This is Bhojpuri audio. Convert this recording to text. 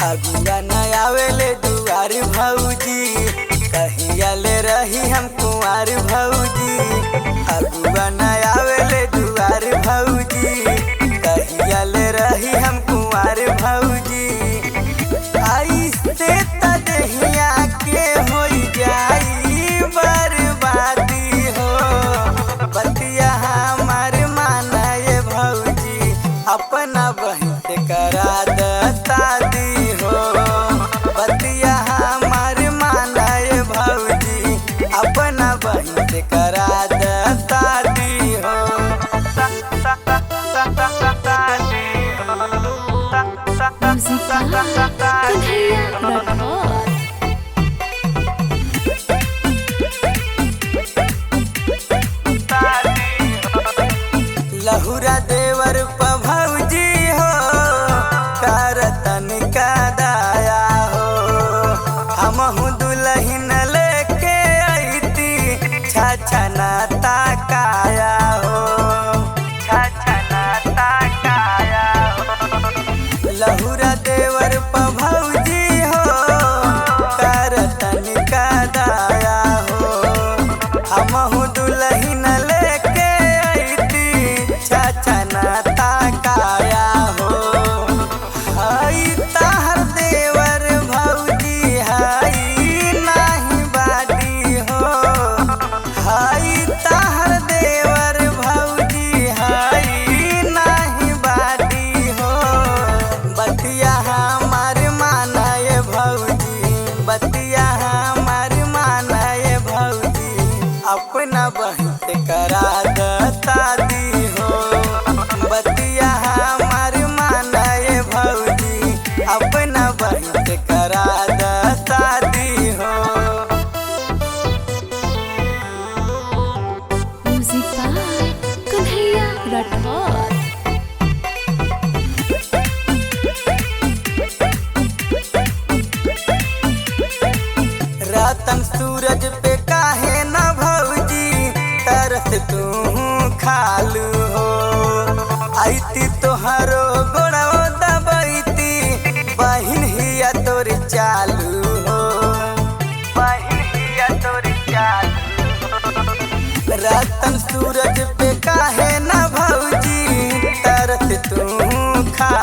अगुआ न आवेले दुआर भौजी, कहिया ले रही हम कुंवार भौजी। अगुआ न आवेले दुआर भौजी, कहिया ले रही हम कुंवार भौजी। ऐसे त दहिया के होई जाई बर्बादी हो, बतिया हमार मानाए भौजी, अपना बहिन से करा दता दी हो। बतिया हमार मानाए भौजी, अपना बहिन से करा दता दी हो। लहुरा देवर प भौजी हो, करतन का दाया हो। हमहु दुल्हन लेके अइती, छछना ताकाया हो, छछना ताकाया हो। लहुरा देवर प भौजी हो, करतन का दाया हो। हमहु दुल्हन लेके अइती, छछना ताकाया हो। हई ताहर देवर भौजी हई नाही बाटी हो, हई ताहर देवर भौजी हई नाही बाटी हो। बतिया हमार मानाए भौजी, बतिया हमार मानाए भौजी, अपना बहिन से करा दता दी हो। बतिया हमार मानाए भौजी, अपना बहिन से करा दता दी हो। Music by Kanhaiya Rathore. रतन सूरज पे काहे न भौजी, तरस तू खालू हो। आईती तोहरो गोड़ो दबैती, बहिन हिया तोर चालू हो, बहिन हिया तोर चालू हो। रतन सूरज पे काहे न भौजी, तरस तू खा